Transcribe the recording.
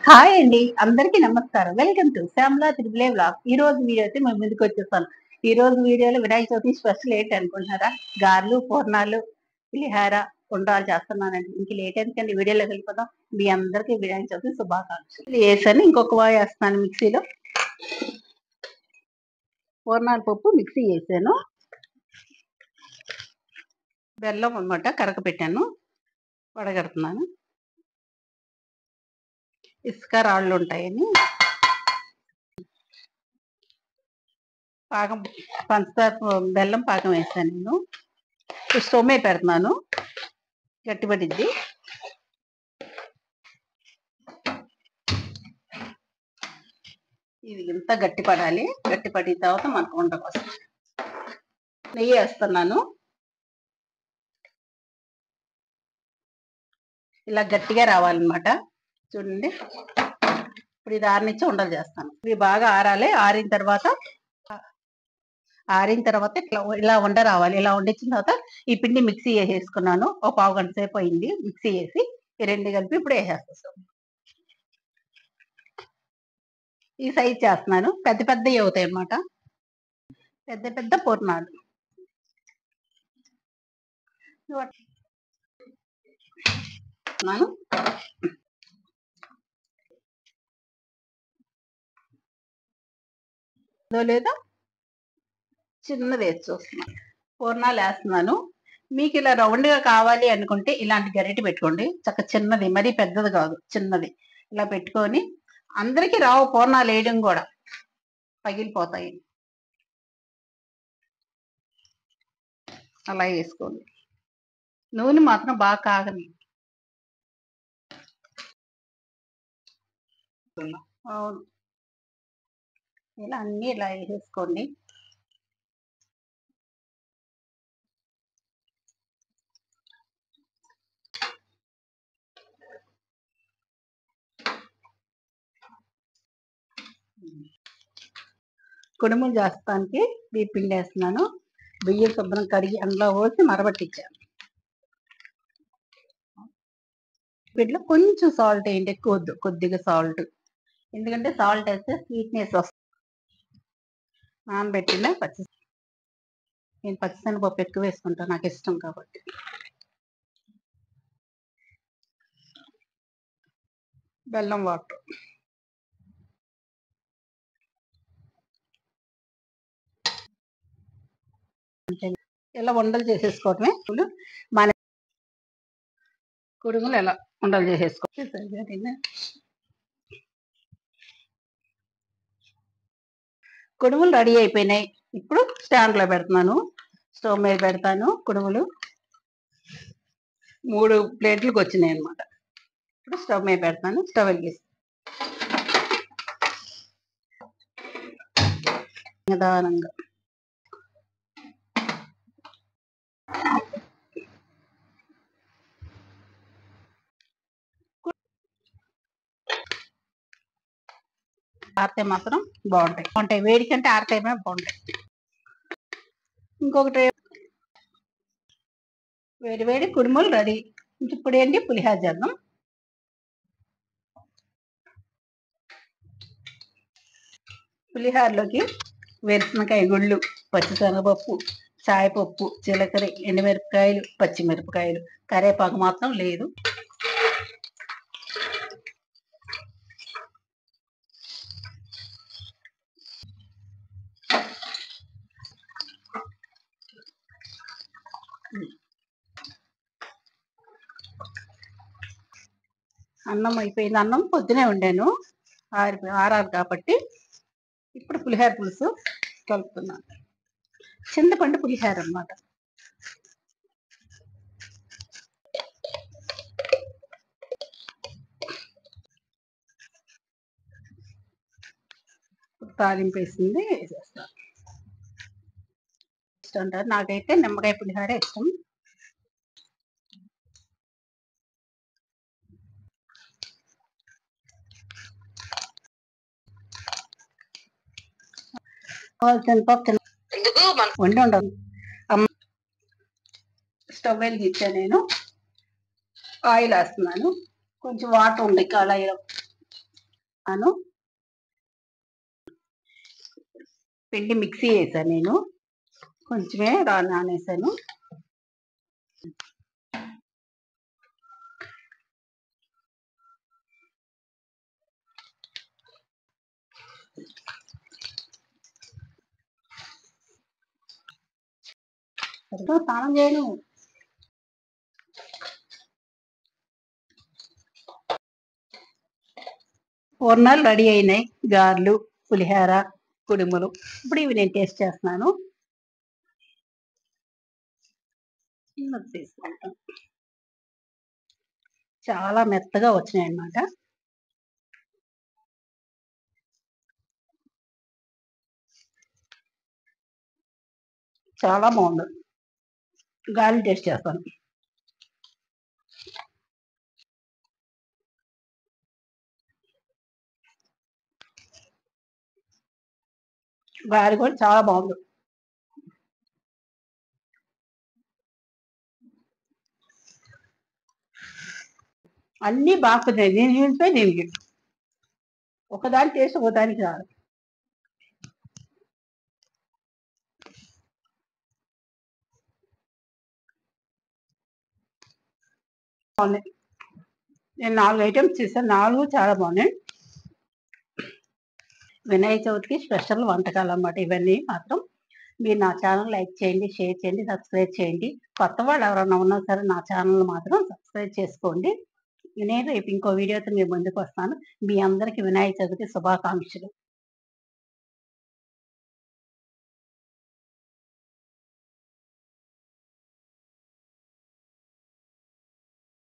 Hi అండి, అందరికీ నమస్కారం. వెల్కమ్ టు శ్యామలా త్రిబులే వ్లాగ్. ఈ రోజు వీడియో అయితే మేము ముందుకు వచ్చేస్తాను. ఈ రోజు వీడియోలో వినాయక చవితి స్పెషల్ ఏంటి అనుకుంటున్నారా? గారెలు, పూర్ణాలు, పులిహార, ఉండ్రాలు చేస్తున్నానండి. ఇంక లేట్ ఎందుకండి, వీడియోలోకి వెళ్ళిపోదాం. మీ అందరికీ వినాయక చవితి శుభాకాంక్షలు. వేసాను, ఇంకొక వాయి వేస్తున్నాను మిక్సీలో. పూర్ణాల పప్పు మిక్సీ వేసాను. బెల్లం అన్నమాట కరక పెట్టాను, వడగడుతున్నాను. ఇసుక రాళ్ళు ఉంటాయని పాకం, పంచదార బెల్లం పాకం వేస్తాను. నేను స్టవ్ మీద పెడుతున్నాను, గట్టిపడిద్ది. ఇది ఇంత గట్టి పడాలి. గట్టి పడిన తర్వాత మనకు ఉండకు వస్తుంది. నెయ్యి వేస్తున్నాను. ఇలా గట్టిగా రావాలన్నమాట. చూడండి, ఇప్పుడు ఇది ఆరనిచ్చి ఉండలు చేస్తాను. ఇవి బాగా ఆరాలి. ఆరిన తర్వాత ఇలా ఉండ రావాలి. ఇలా వండించిన తర్వాత ఈ పిండి మిక్సీ వేసేసుకున్నాను. ఒక పావు గంట సేపు అయింది మిక్సీ వేసి. ఈ రెండు కలిపి ఇప్పుడు వేసేస్తాను. ఈ సైజ్ చేస్తున్నాను. పెద్ద పెద్దవి అవుతాయి అన్నమాట, పెద్ద పెద్ద పూర్ణాలు. లేదా చిన్నది వేసి చూస్తున్నాను. పూర్ణాలు వేస్తున్నాను. మీకు ఇలా రౌండ్గా కావాలి అనుకుంటే ఇలాంటి గరిటె పెట్టుకోండి. చక్క చిన్నది, మరీ పెద్దది కాదు, చిన్నది. ఇలా పెట్టుకొని, అందరికీ రావు పూర్ణాలు వేయడం కూడా, పగిలిపోతాయి. అలా వేసుకోండి. నూనె మాత్రం బాగా కాగని. అవును, ఇలా అన్నీ ఇలా వేసేసుకోండి. కుడుములు చేస్తానికి బియ్యం పిండి వేస్తున్నాను. బియ్యం శుభ్రం కడిగి అందులో పోసి మరబట్టించాను. వీటిలో కొంచెం సాల్ట్ వేయండి, ఎక్కువ వద్దు, కొద్దిగా సాల్ట్. ఎందుకంటే సాల్ట్ వేస్తే స్వీట్నెస్ వస్తుంది. నానబెట్టిన నేను పచ్చిశనగపప్పు ఎక్కువ వేసుకుంటాను, నాకు ఇష్టం కాబట్టి. బెల్లం వాటర్. ఇలా ఉండలు చేసేసుకోవటమే. మన కుడుములు ఎలా ఉండలు చేసేసుకోవాలి. కుడుములు రెడీ అయిపోయినాయి. ఇప్పుడు స్టాండ్ లో పెడుతున్నాను. స్టవ్ మీద పెడతాను. కుడుములు 3 ప్లేట్లకు వచ్చినాయి అన్నమాట. ఇప్పుడు స్టవ్ మీద పెడతాను. స్టవ్ వెలిగిస్తాను. నిదానంగా ఆరితే మాత్రం బాగుంటాయి. వేడి కంటే ఆరితేనే బాగుంటాయి. ఇంకొకటి, వేడి వేడి కుడుములు రెడీ. ఇప్పుడు ఏంటి, పులిహార చేద్దాం. పులిహారలోకి వేరుశనకాయ గుళ్ళు, పచ్చిశనగపప్పు, చాయపప్పు, జీలకర్ర, ఎండుమిరపకాయలు, పచ్చిమిరపకాయలు, కరివేపాకు మాత్రం లేదు. అన్నం అయిపోయింది. అన్నం పొద్దునే వండాను, ఆరారు కాబట్టి. ఇప్పుడు పులిహార పులుసు కలుపుతున్నాను. చింతపండు పులిహార అన్నమాట. తాలింపు వేసింది వేసేస్తాను. ఇష్టం ఉంటారు, నాకైతే నిమ్మకాయ పులిహార ఇష్టం. వండి ఉండదు. స్టవ్ వెలిగించాను నేను. ఆయిల్ వేస్తున్నాను. కొంచెం వాటర్ ఉంది కళాయిలో. పిండి మిక్సీ వేసాను, నేను కొంచెమే నానేసాను. స్నానం చేయను. పూర్ణాలు రెడీ అయినాయి, గారెలు, పులిహార, కుడుములు. ఇప్పుడు ఇవి నేను టేస్ట్ చేస్తున్నాను. తీసుకుంటాం. చాలా మెత్తగా వచ్చినాయి అన్నమాట. చాలా బాగుంది. గారెలు టేస్ట్ చేస్తాను. గారె కూడా చాలా బాగుంది. అన్నీ బాగా కుదిరాయి. దీనికి చూస్తే దీనికి ఒకదాని టేస్ట్ ఒకదానికి రాదు. బాగున్నాయి. నేను 4 ఐటమ్స్ చేశాను, 4 చాలా బాగున్నాయి. వినాయక చవితికి స్పెషల్ వంటకాలు అన్నమాట ఇవన్నీ. మాత్రం మీరు నా ఛానల్ లైక్ చేయండి, షేర్ చేయండి, సబ్స్క్రైబ్ చేయండి. కొత్త వాళ్ళు ఎవరైనా ఉన్నా సరే నా ఛానల్ మాత్రం సబ్స్క్రైబ్ చేసుకోండి. నేను రేపు ఇంకో వీడియోతో మీ ముందుకు వస్తాను. మీ అందరికీ వినాయక చవితి శుభాకాంక్షలు.